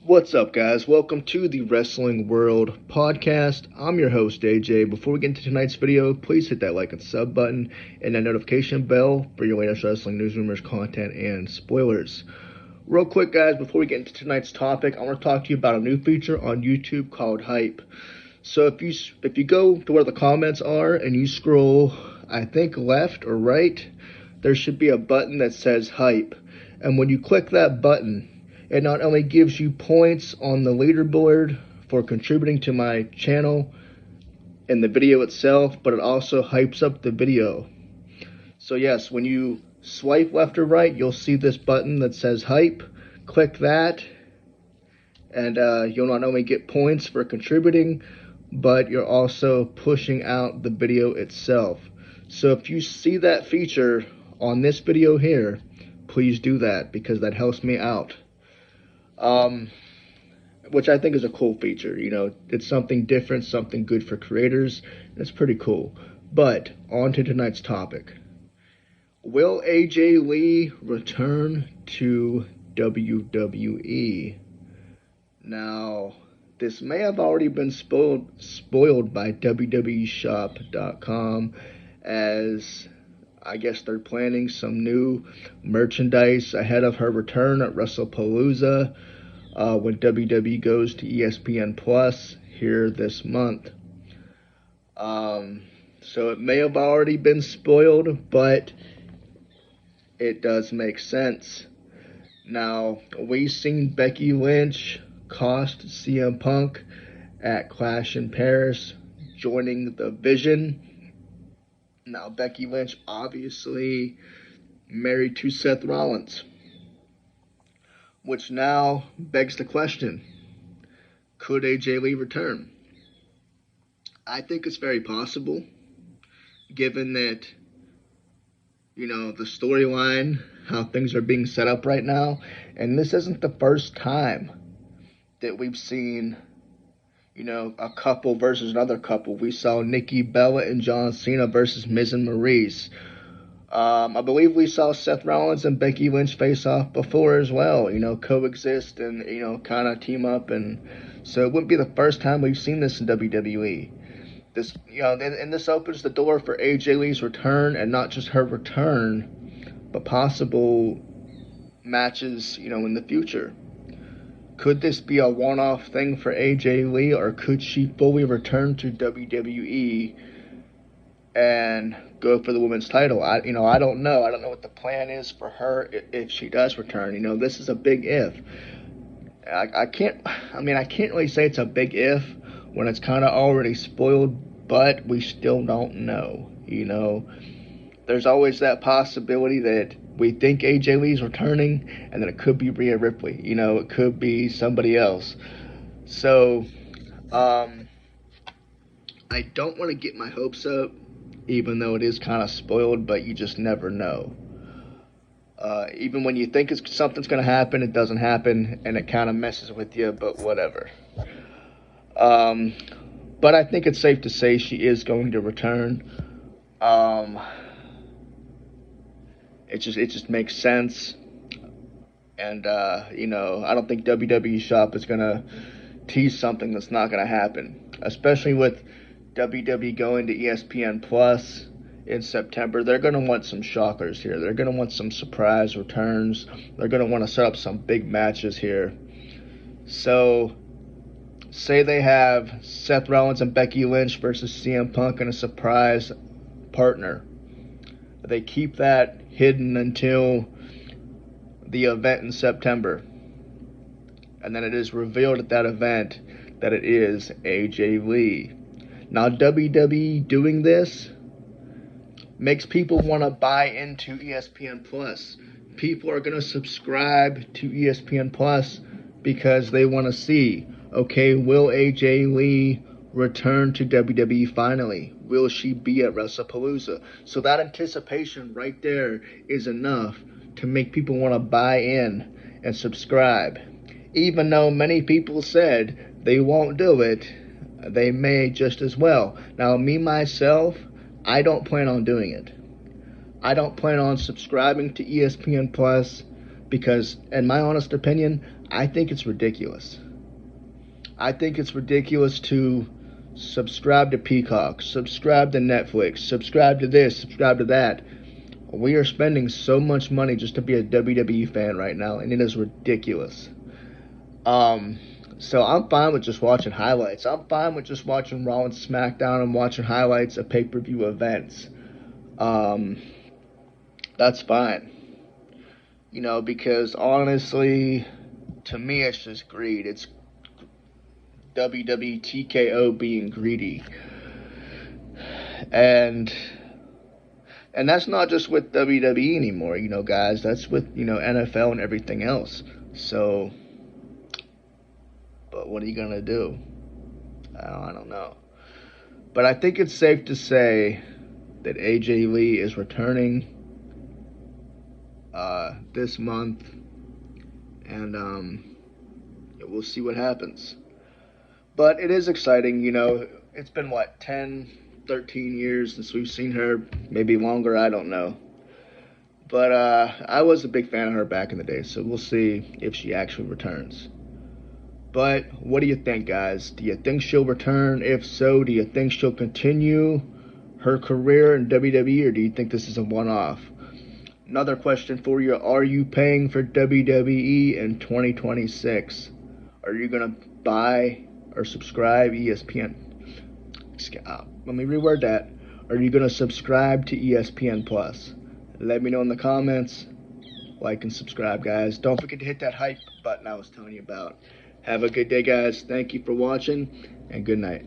What's up, guys? Welcome to the Wrestling World Podcast. I'm your host, AJ. Before we get into tonight's video, please hit that like and sub button and that notification bell for your latest wrestling news, rumors, content, and spoilers. Real quick, guys, before we get into tonight's topic, I want to talk to you about a new feature on YouTube called Hype. So if you go to where the comments are and you scroll, I think left or right, there should be a button that says Hype. And when you click that button, it not only gives you points on the leaderboard for contributing to my channel and the video itself, but it also hypes up the video. So yes, when you swipe left or right, you'll see this button that says Hype. Click that, and you'll not only get points for contributing, but you're also pushing out the video itself. So if you see that feature on this video here, please do that because that helps me out. Which I think is a cool feature. You know, it's something different, something good for creators. It's pretty cool. But on to tonight's topic. Will AJ Lee return to WWE? Now, this may have already been spoiled by WWEshop.com, as I guess they're planning some new merchandise ahead of her return at WrestlePalooza when WWE goes to ESPN Plus here this month. So it may have already been spoiled, but it does make sense. Now, we've seen Becky Lynch cost CM Punk at Clash in Paris, joining the Vision. Now, Becky Lynch obviously married to Seth Rollins, which now begs the question, could AJ Lee return? I think it's very possible, given that, you know, the storyline, how things are being set up right now, and this isn't the first time that we've seen, you know, a couple versus another couple. We saw Nikki Bella and John Cena versus Miz and Maurice. I believe we saw Seth Rollins and Becky Lynch face off before as well, you know, coexist and, you know, kind of team up. And so it wouldn't be the first time we've seen this in WWE. This, you know, and this opens the door for AJ Lee's return, and not just her return, but possible matches, you know, in the future. Could this be a one-off thing for AJ Lee, or could she fully return to WWE and go for the women's title? I don't know. I don't know what the plan is for her if she does return. You know, this is a big if. I can't really say it's a big if when it's kind of already spoiled, but we still don't know. You know, there's always that possibility that we think AJ Lee's returning, and then it could be Rhea Ripley. You know, it could be somebody else. So, I don't want to get my hopes up, even though it is kind of spoiled, but you just never know. Even when you think something's going to happen, it doesn't happen, and it kind of messes with you, but whatever. But I think it's safe to say she is going to return. It just makes sense. And, you know, I don't think WWE Shop is going to tease something that's not going to happen, especially with WWE going to ESPN Plus in September. They're going to want some shockers here. They're going to want some surprise returns. They're going to want to set up some big matches here. So, say they have Seth Rollins and Becky Lynch versus CM Punk and a surprise partner. They keep that hidden until the event in September. And then it is revealed at that event that it is AJ Lee. Now, WWE doing this makes people want to buy into ESPN Plus. People are going to subscribe to ESPN Plus because they want to see, okay, will AJ Lee return to WWE finally? Will she be at WrestlePalooza? So that anticipation right there is enough to make people want to buy in and subscribe. Even though many people said they won't do it, they may just as well. Now, me, myself, I don't plan on doing it. I don't plan on subscribing to ESPN Plus because, in my honest opinion, I think it's ridiculous. I think it's ridiculous to subscribe to Peacock, subscribe to Netflix, subscribe to this, subscribe to that. We are spending so much money just to be a WWE fan right now, and it is ridiculous. So I'm fine with just watching highlights. I'm fine with just watching Raw and SmackDown and watching highlights of pay-per-view events. That's fine. Because honestly, to me, it's just greed. It's WWE TKO being greedy. And that's not just with WWE anymore, guys. That's with, NFL and everything else. So, but what are you going to do? I don't know. But I think it's safe to say that AJ Lee is returning this month. And we'll see what happens. But it is exciting, It's been, 10, 13 years since we've seen her. Maybe longer, I don't know. But I was a big fan of her back in the day, so we'll see if she actually returns. But what do you think, guys? Do you think she'll return? If so, do you think she'll continue her career in WWE, or do you think this is a one-off? Another question for you. Are you paying for WWE in 2026? Are you going to buy or subscribe ESPN? Let me reword that. Are you going to subscribe to ESPN Plus? Let me know in the comments. Like and subscribe, guys. Don't forget to hit that hype button I was telling you about. Have a good day, guys. Thank you for watching, and good night.